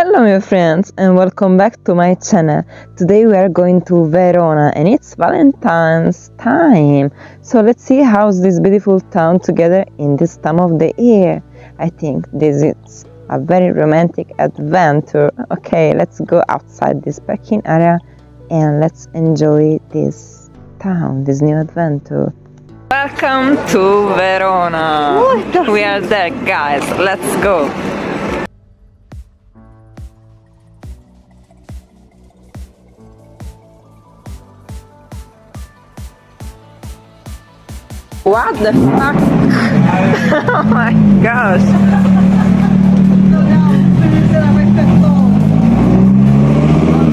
Hello my friends and welcome back to my channel. Today we are going to Verona and it's Valentine's time. So let's see how's this beautiful town together in this time of the year. I think this is a very romantic adventure. Okay, let's go outside this parking area and let's enjoy this town, this new adventure. Welcome to Verona. We are there, guys. Let's go. What the fuck? Oh my gosh!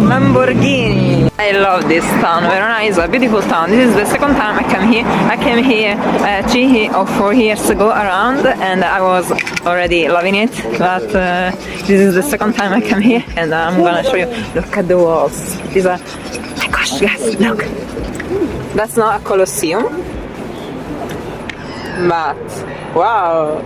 Lamborghini! I love this town. Verona is a beautiful town. This is the second time I come here. I came here 3 or 4 years ago around and I was already loving it. But this is the second time I come here and I'm gonna show you. Look at the walls. These are... Oh my gosh, guys, look! That's not a Colosseum. But wow!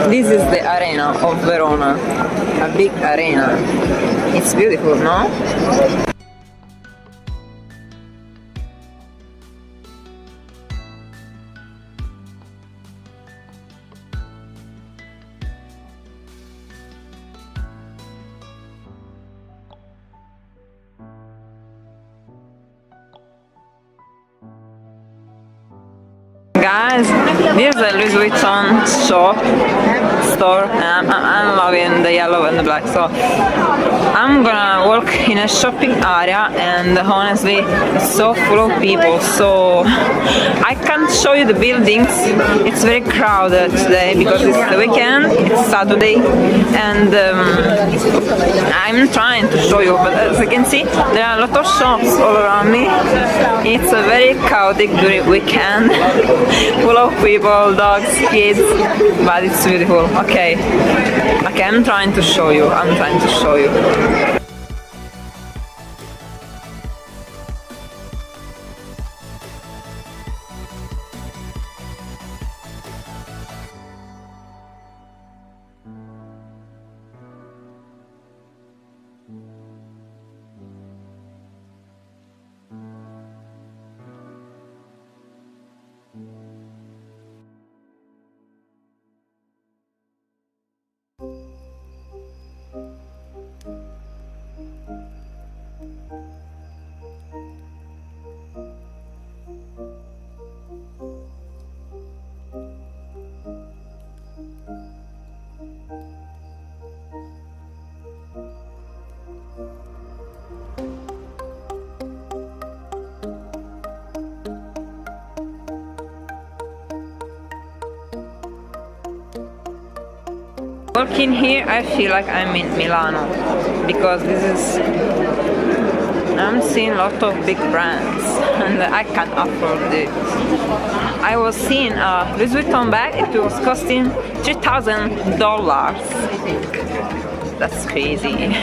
This is the Arena of Verona, a big arena. It's beautiful, no? Guys, this is a Louis Vuitton store and I'm loving the yellow and the black, so I'm gonna walk in a shopping area and honestly it's so full of people, so I can't show you the buildings. It's very crowded today because it's the weekend, it's Saturday, and I'm trying to show you, but as you can see there are a lot of shops all around me. It's a very chaotic during weekend. Full of people, dogs, kids, but it's beautiful. Okay, I'm trying to show you. Walking here, I feel like I'm in Milano because I'm seeing a lot of big brands and I can't afford it. I was seeing a Louis Vuitton bag, it was costing $3,000. That's crazy.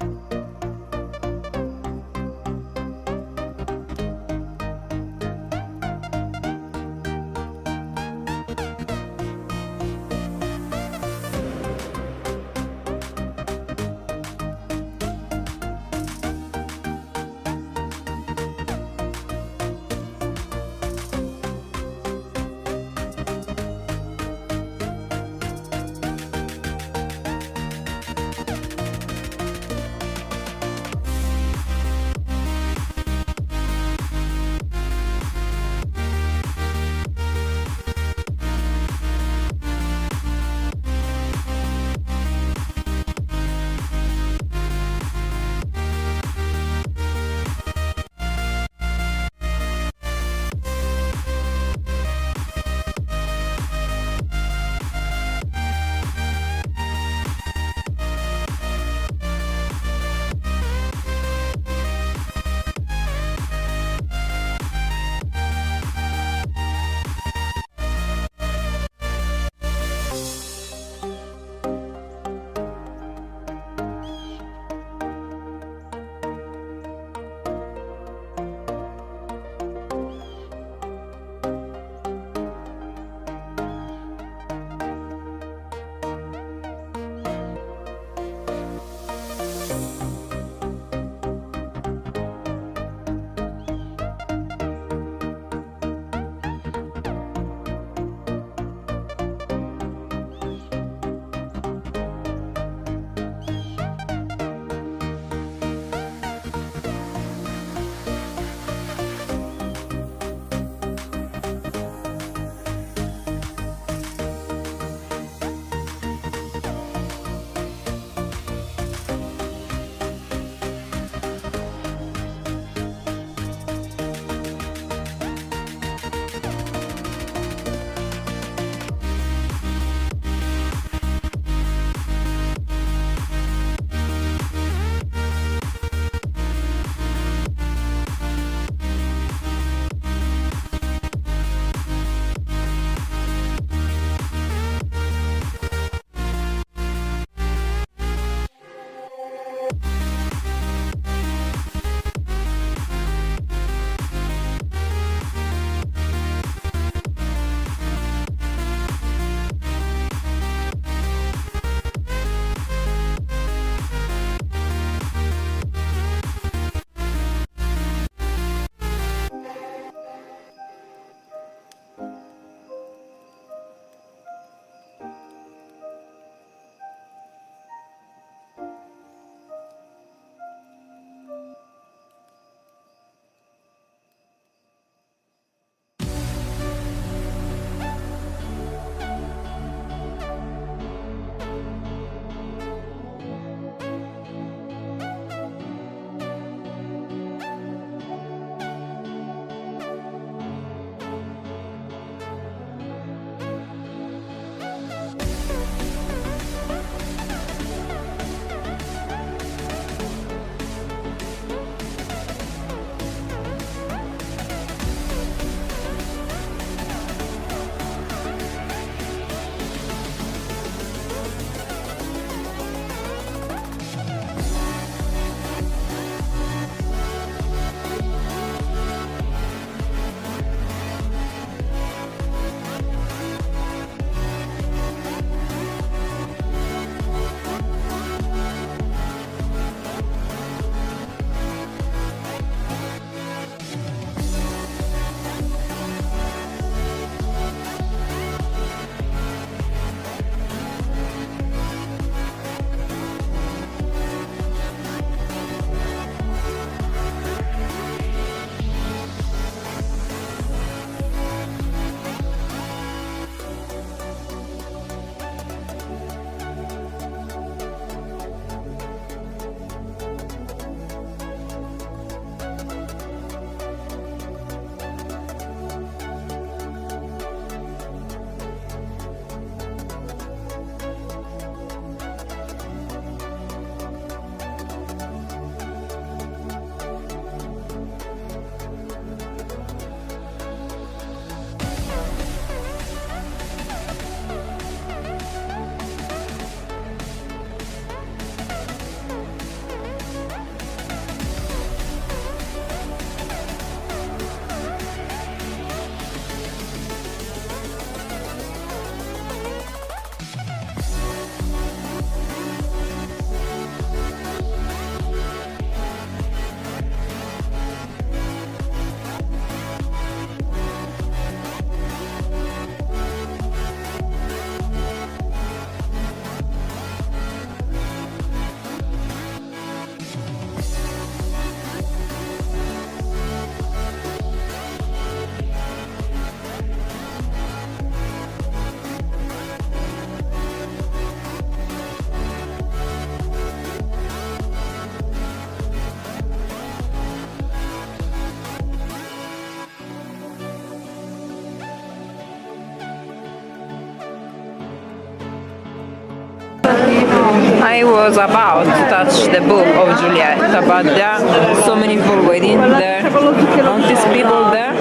I was about to touch the book of Juliet, but there are so many people waiting there. All these people there,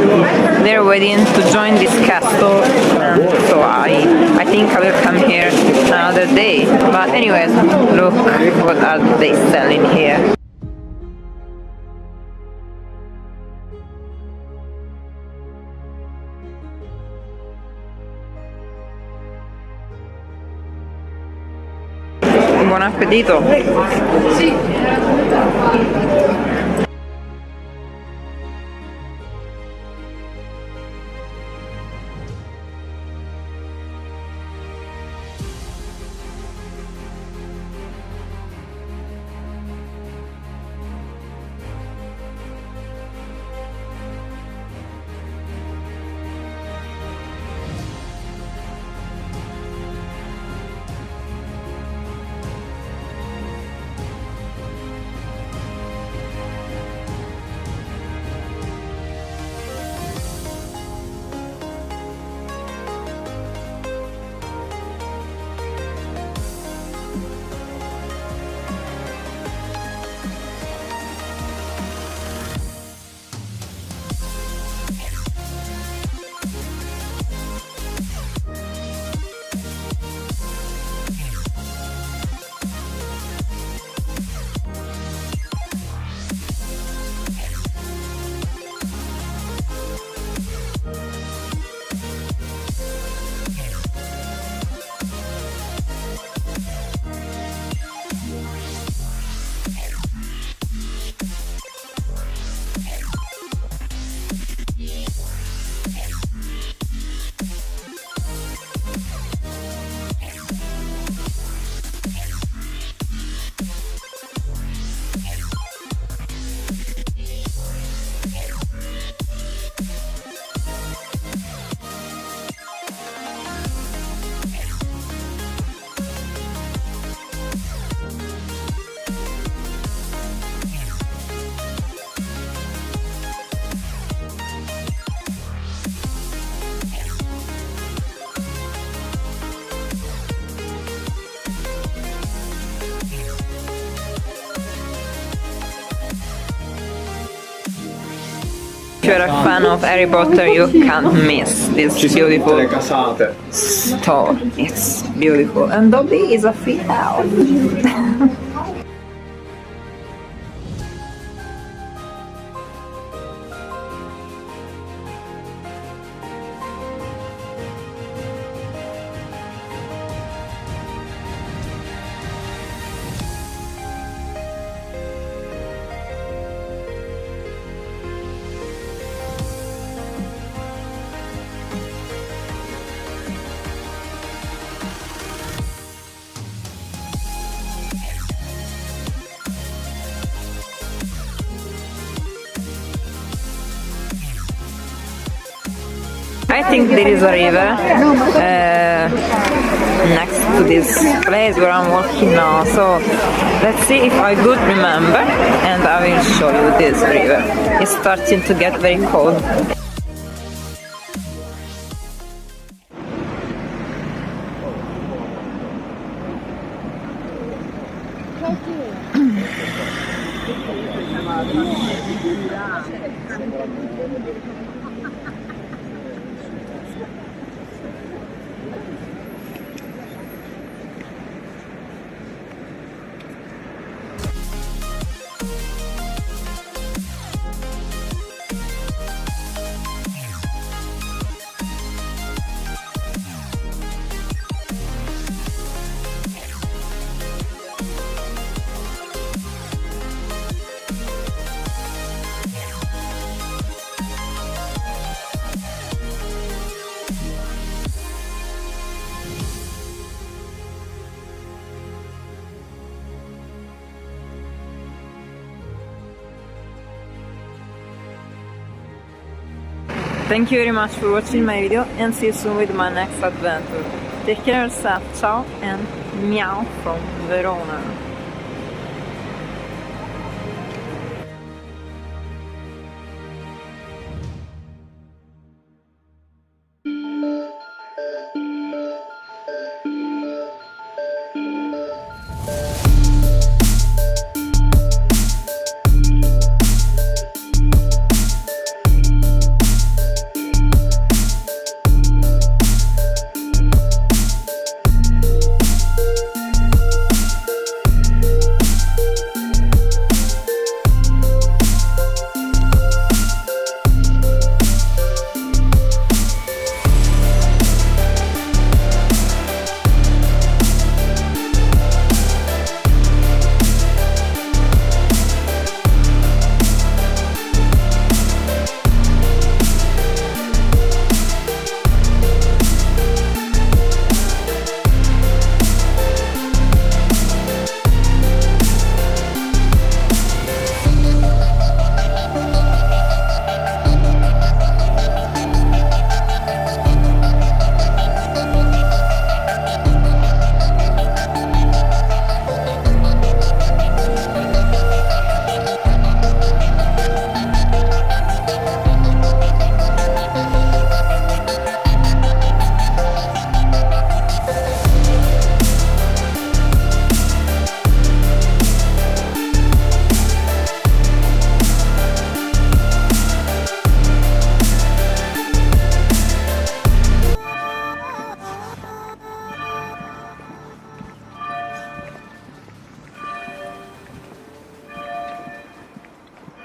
they're waiting to join this castle. So I think I will come here another day. But anyways, look what are they selling here. Buon appetito! If you're a fan of Harry Potter, you can't miss this beautiful store. It's beautiful. And Dobby is a free elf. I think there is a river next to this place where I'm walking now, so let's see if I could remember and I will show you this river. It's starting to get very cold. Thank you very much for watching my video and see you soon with my next adventure. Take care of yourself, ciao and meow from Verona.